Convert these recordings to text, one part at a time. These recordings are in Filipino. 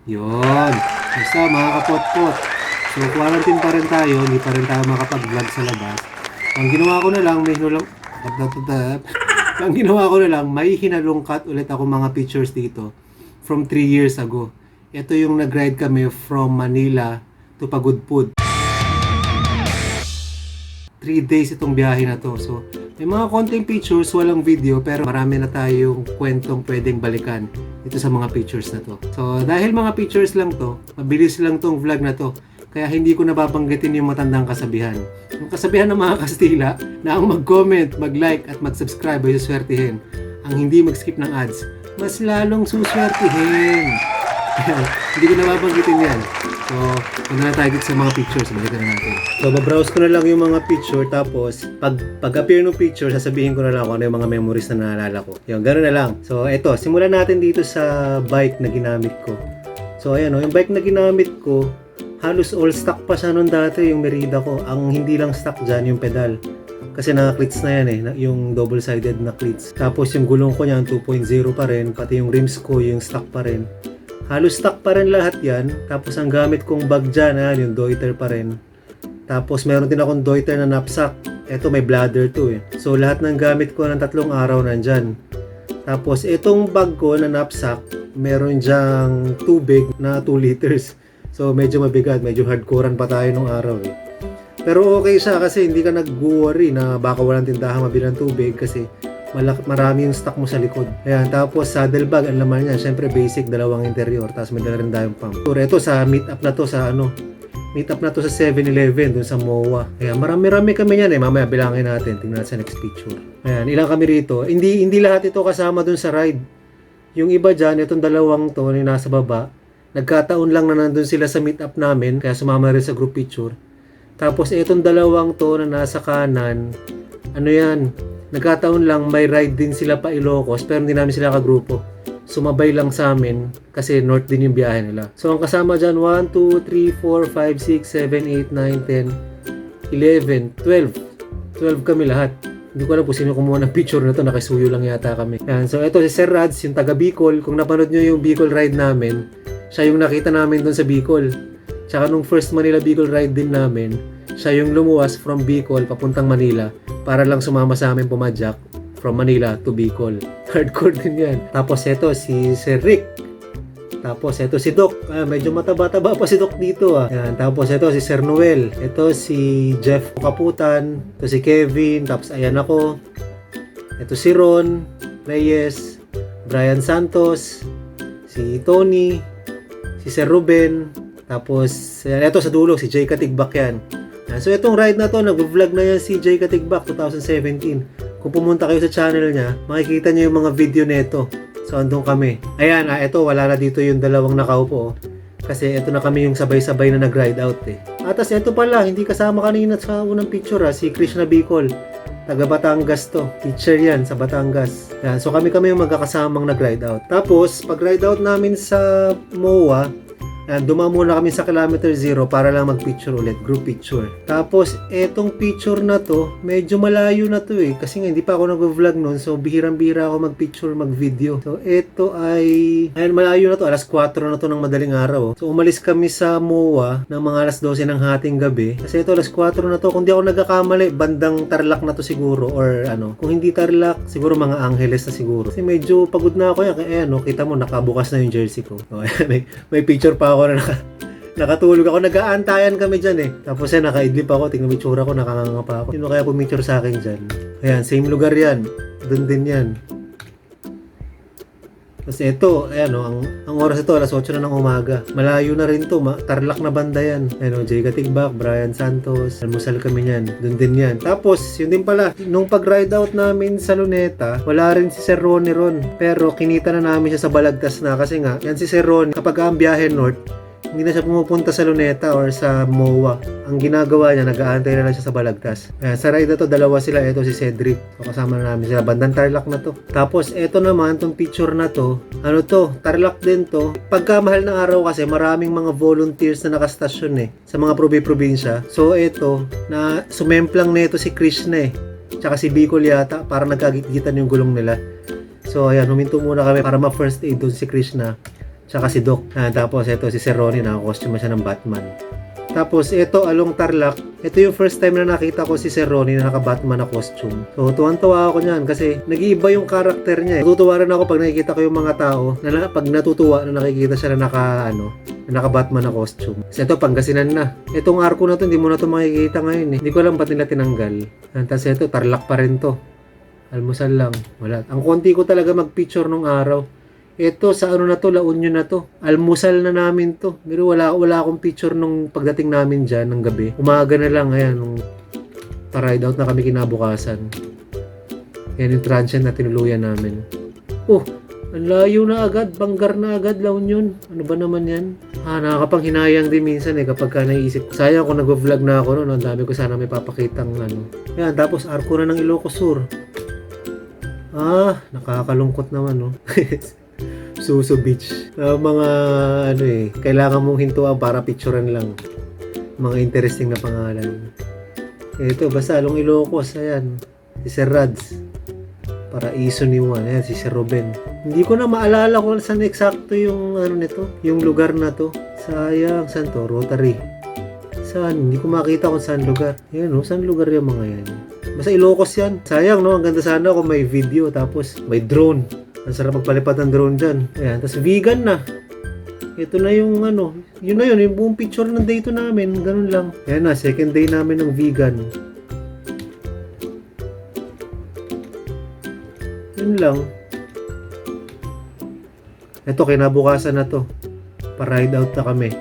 Yun. Basta mga kapot-pot. So, quarantine pa rin tayo. Hindi pa rin tayo makapag-vlog sa labas. Ang ginawa ko na lang, ang ginawa ko na lang, may hinalungkat ulit ako mga pictures dito from 3 years ago. Ito yung nag-ride kami from Manila to Pagudpud. 3 days itong biyahe na to. So, may mga konting pictures, walang video, pero marami na tayong kwentong pwedeng balikan dito sa mga pictures na to. So, dahil mga pictures lang to, mabilis lang tong vlog na to. Kaya hindi ko nababanggitin yung matandang kasabihan. Yung kasabihan ng mga Kastila na ang mag-comment, mag-like at mag-subscribe ay suswertihin. Ang hindi mag-skip ng ads, mas lalong suswertihin. Hindi ko nababanggitin yan. So, punta na tayo dito sa mga pictures. Balikan na natin. So, babrowse ko na lang yung mga picture. Tapos, pag-appear ng picture, sasabihin ko na lang kung ano yung mga memories na naalala ko. Yung, gano'n na lang. So, eto. Simulan natin dito sa bike na ginamit ko. So, ayan o. Yung bike na ginamit ko, halos all stock pa siya nun dati, yung Merida ko. Ang hindi lang stock dyan, yung pedal. Kasi naka-cleats na yan yung double-sided na cleats. Tapos, yung gulong ko niyan, 2.0 pa rin. Pati yung rims ko, yung stock pa rin. Halos stock pa rin lahat yan. Tapos ang gamit kong bag dyan, yung Deuter pa rin. Tapos meron din akong Deuter na knapsack. Ito may bladder to eh. So lahat ng gamit ko ng 3 araw nandyan. Tapos itong bag ko na knapsack, meron dyang tubig na 2 liters. So medyo mabigat, medyo hardcorean pa tayo nung araw eh. Pero okay siya kasi hindi ka nag-worry na baka walang tindahan mabili ng tubig kasi marami yung stock mo sa likod. Ayan, tapos saddle bag, ang laman niya, syempre basic, 2 interior, tapos may dala rin tayong pump. So, ito sa meet up na to sa sa 7-Eleven, dun sa MOA. Ayan, marami kami yan mamaya bilangin natin, tingnan natin sa next picture. Ayan, ilang kami rito. Hindi lahat ito kasama dun sa ride. Yung iba dyan, itong 2 to, yung nasa baba, nagkataon lang na nandun sila sa meet up namin, kaya sumama rin sa group picture. Tapos itong 2 to na nasa kanan, nagkataon lang may ride din sila pa Ilocos pero hindi namin sila kagrupo. Sumabay lang sa amin kasi north din yung biyahe nila. So ang kasama dyan 1, 2, 3, 4, 5, 6, 7, 8, 9, 10, 11, 12. 12 kami lahat. Hindi ko alam kung sino kumuha ng picture na to, nakisuyo lang yata kami. Yan. So ito si Sir Rads, yung taga Bicol. Kung napanood nyo yung Bicol ride namin, siya yung nakita namin doon sa Bicol. Tsaka nung first Manila Bicol ride din namin, siya yung lumuwas from Bicol papuntang Manila para lang sumama sa amin pumadyak from Manila to Bicol. Hardcore din yan. Tapos ito si Sir Rick. Tapos ito si Doc. Medyo mataba-taba pa si Doc dito Yan. Tapos ito si Sir Noel. Ito si Jeff Kaputan. Ito si Kevin. Tapos ayan ako. Ito si Ron Reyes. Brian Santos. Si Tony. Si Sir Ruben. Tapos ito sa dulo si Jay Katigbak yan. So itong ride na to, nag-vlog na yan si Jay Katigbak 2017. Kung pumunta kayo sa channel niya, makikita niyo yung mga video nito. So andun kami. Ayan, ito wala na dito yung 2 nakaupo. Kasi ito na kami yung sabay-sabay na nag-ride out eh. Atas ito pala, hindi kasama kanina sa unang picture si Krishna Bicol. Taga Batangas to. Teacher yan sa Batangas. Ayan, so kami yung magkakasamang nag-ride out. Tapos, pag-ride out namin sa MOA, dumaan muna kami sa kilometer 0 para lang mag-picture ulit, group picture. Tapos, etong picture na to, medyo malayo na to kasi nga hindi pa ako nag-vlog noon, so bihirang-bihira ako mag-picture, mag-video. So, ito ay, malayo na to, alas 4 na to ng madaling araw. So, umalis kami sa MOA ng mga alas 12 ng hating gabi. Kasi ito, alas 4 na to, kung di ako nagkakamali, bandang Tarlac na to siguro, or kung hindi Tarlac, siguro mga Angeles na siguro. Kasi medyo pagod na ako yan, kaya kita mo, nakabukas na yung jersey ko. So, may picture pa ako na nakatulog ako, nag-aantayan kami dyan Tapos nakaidlip ako, tingnan mo itsura ko, nakanganga pa ako. Sino kaya pumicture sa akin dyan? Ayan, same lugar yan. Doon din yan. Tapos ito, ang oras ito, alas 8 na ng umaga. Malayo na rin to, Tarlac na banda yan. Jay Katigbak, Brian Santos, almusal kami yan. Doon din yan. Tapos, yun din pala, nung pag-ride out namin sa Luneta, wala rin si Sir Ronnie ron. Pero kinita na namin siya sa Balagtas na kasi nga, yan si Sir Ronnie, kapag ang biyahe north, hindi na siya pumupunta sa Luneta or sa MOA. Ang ginagawa niya, nag-aantay na lang siya sa Balagtas. Sa ride na to, 2 sila. Ito si Cedric. So, kasama na namin sila. Bandang Tarlac na to. Tapos, ito naman, tong picture na to. Tarlac din to. Pagkamahal ng araw kasi, maraming mga volunteers na nakastasyon sa mga probinsya. So, ito, na sumemplang nito si Krishna Tsaka si Bicol yata, para nagkagit-gitan yung gulong nila. So, ayan, huminto muna kami para ma-first aid doon si Krishna. Tsaka si Doc. Tapos ito si Sir Ronnie, naka-costume siya ng Batman. Tapos ito, along Tarlac, ito yung first time na nakita ko si Sir Ronnie na naka-Batman na costume. So tuwan-tuwa ako niyan kasi nag-iiba yung karakter niya. Natutuwa rin ako pag nakikita ko yung mga tao na pag natutuwa na nakikita siya na naka-Batman na costume. So ito, Pangasinan na. Itong arko na to, hindi mo na to makikita ngayon eh. Hindi ko alam ba't nila tinanggal. Tapos ito, Tarlac pa rin to. Almusal lang. Wala. Ang konti ko talaga mag-picture nung araw. Ito, sa ano na to, La Union na to. Almusal na namin to. Pero wala akong picture nung pagdating namin dyan ng gabi. Umaga na lang, ayan, nung pa-ride out na kami kinabukasan. Yan yung transient na tinuluyan namin. Oh, ang layo na agad. Banggar na agad, La Union. Ano ba naman yan? Nakakapanghinayang din minsan eh kapag ka naisip. Sayang kung nag-vlog na ako noon. Ang dami ko sana may papakitang ano. Yan, tapos arko na ng Ilocos Sur. Nakakalungkot naman, no? Suso Beach. Mga kailangan mong hintuan para picturean lang. Mga interesting na pangalan. Ito, basta along Ilocos, ayan. Si Sir Rads. Paraiso ni Juan, ayan, si Sir Ruben. Hindi ko na maalala kung saan eksakto yung nito, yung lugar na to. Sayang, saan to? Rotary. Saan? Hindi ko makita kung saan lugar. Ayan, saan lugar yung mga yan? Basta Ilocos yan. Sayang, no? Ang ganda sana kung may video, tapos may drone. Ang sarap magpalipad ng drone dyan. Ayan, tapos vegan na. Ito na yung yun na yun, yung buong picture ng day to namin. Ganun lang. Ayan na, second day namin ng vegan. Yun lang. Ito, kinabukasan na to. Pa-ride out na kami.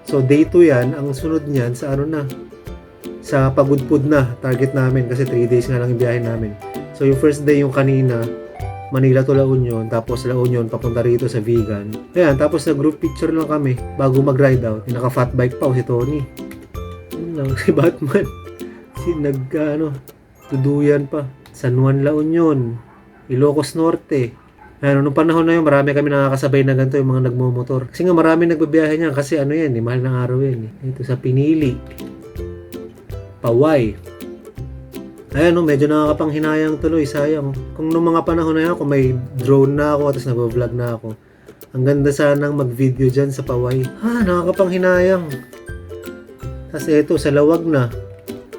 So, day 2 yan. Ang sunod niyan sa sa Pagudpud na. Target namin kasi 3 days nga lang yung biyahe namin. So, yung first day yung kanina, Manila to La Union, tapos La Union papunta rito sa vegan. Ayan, tapos na group picture lang kami bago mag-ride out. Yung naka-fat bike pa si Tony. Yun lang, si Batman. Tuduyan pa. San Juan La Union, Ilocos Norte. Ayan, nung panahon na yun, marami kami nakakasabay na ganito yung mga nagmumotor. Kasi nga marami nagbabiyahe niyan kasi mahal ng araw yan. Ito sa Pinili. Paway. Ayan, medyo nakakapanghinayang tuloy, sayang. Kung nung mga panahon na yan, kung may drone na ako, tapos nag-vlog na ako, ang ganda sanang mag-video dyan sa Paway. Nakakapanghinayang. Tapos eto, sa Lawag na.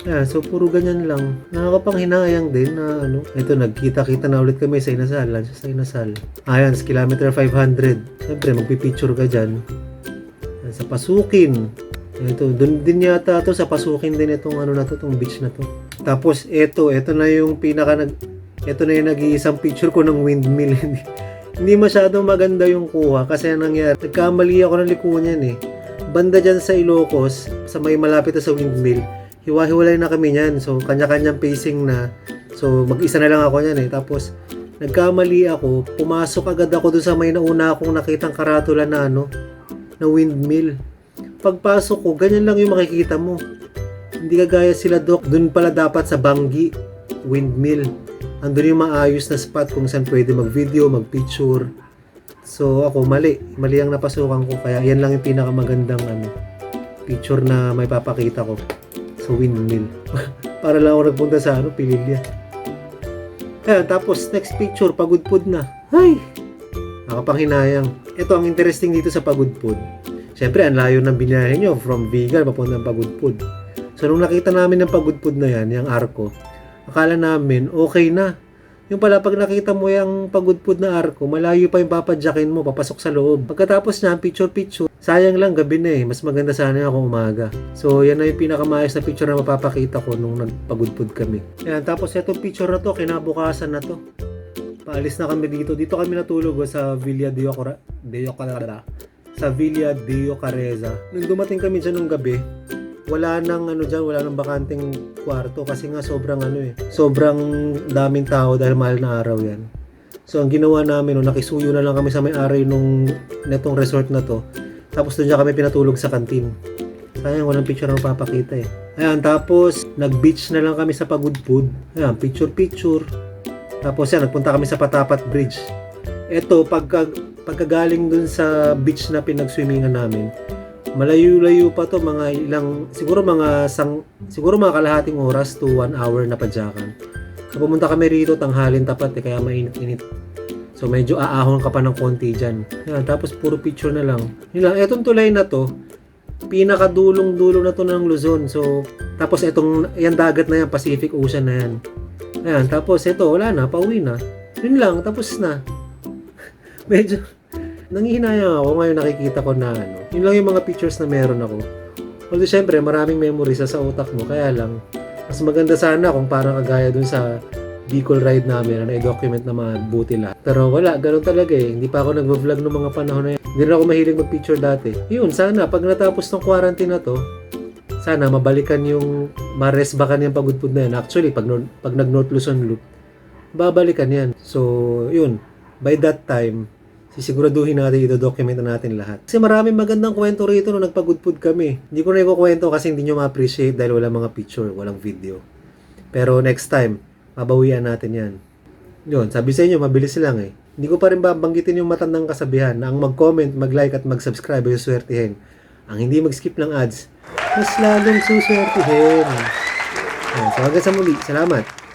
Ayan, so puro ganyan lang. Nakakapanghinayang din na Eto, nagkita-kita na ulit kami sa Inasal, lunch sa Inasal. Ayan, sa kilometer 500. Siyempre, magpipicture ka dyan. Ayan, sa Pasukin. Ito, doon din yata to sa Pasukin din itong itong beach na to. Tapos ito na yung ito na yung nag-iisang picture ko ng windmill. Hindi masyadong maganda yung kuha kasi nangyari, nagkamali ako ng liko niyan eh. Banda dyan sa Ilocos, sa may malapit na sa windmill, hiwa-hiwalay na kami niyan. So kanya-kanyang pacing na. So mag-isa na lang ako niyan eh. Tapos nagkamali ako, pumasok agad ako doon sa may nauna akong nakitang karatula na na windmill. Pagpasok ko, ganyan lang yung makikita mo. Hindi kagaya sila Doc. Doon pala dapat sa Bangi, windmill. Andun yung maayos na spot kung saan pwede mag-video, mag-picture. So ako, mali ang napasukan ko. Kaya yan lang yung pinakamagandang picture na may papakita ko sa windmill. Para lang ako nagpunta sa Pililya. Kaya tapos next picture, Pagudpud na. Ay! Nakapanghinayang. Ito ang interesting dito sa Pagudpud. Siyempre, ang layo ng binahe nyo from Vigan papunta ng Pagudpud. So, nung nakita namin ng Pagudpud na yan, yung arko, akala namin, okay na. Yung pala, pag nakita mo yung Pagudpud na arko, malayo pa yung papadyakin mo, papasok sa loob. Pagkatapos niya, picture, sayang lang, gabi na eh. Mas maganda sana yung kung umaga. So, yan na yung pinakamayos na picture na mapapakita ko nung nagpagudpud kami. Yan, tapos itong picture na to, kinabukasan na to. Paalis na kami dito. Dito kami natulog sa Villa sa Villa de Careza. Nung dumating kami dyan nung gabi, wala nang wala nang bakanteng kwarto kasi nga sobrang sobrang daming tao dahil mahal na araw yan. So ang ginawa namin, nakisuyo na lang kami sa may-ari netong resort na to. Tapos doon kami pinatulog sa kantin. Sayang walang picture na papakita eh. Ayan, tapos nag-beach na lang kami sa Pagudpud. Ayan, picture. Tapos yan, nagpunta kami sa Patapat Bridge. Eto, pagkagaling dun sa beach na pinag-swimmingan namin, malayo-layo pa to, siguro mga kalahating oras to 1 hour na padyakan. So pumunta kami rito, tanghalin tapat kaya mainit-init. So medyo aahon ka pa ng konti dyan. Yan, tapos puro picture na lang. Yun lang, etong tulay na to, pinakadulong-dulo na to ng Luzon. So, tapos etong, yan dagat na yan, Pacific Ocean na yan. Ayan, tapos ito, wala na, pauwi na. Yun lang, tapos na. Medyo, nanghihinayang ako ngayon nakikita ko na ano. Yun lang yung mga pictures na meron ako. Although syempre, maraming memories sa utak mo, kaya lang, mas maganda sana kung parang kagaya dun sa Bicol ride namin na i-document na mabuti lahat. Pero wala, ganun talaga eh. Hindi pa ako nag-vlog ng mga panahon na yan. Hindi na ako mahilig mag-picture dati. Yun, sana, pag natapos ng quarantine na to, sana mabalikan yung, maresbakan yung pagudpud na yan. Actually, pag nag-North Luzon Loop, babalikan yan. So, yun, by that time, sisiguraduhin natin i-document na natin lahat. Kasi maraming magandang kwento rito nung nagpagudpud kami. Hindi ko na ikukwento kasi hindi nyo ma-appreciate dahil walang mga picture, walang video. Pero next time, mabawian natin yan. Yun, sabi sa inyo, mabilis lang eh. Hindi ko pa rin babanggitin yung matandang kasabihan na ang mag-comment, mag-like at mag-subscribe ay suswertihin. Ang hindi mag-skip ng ads, mas lalong suswertihin. So hanggang sa muli, salamat.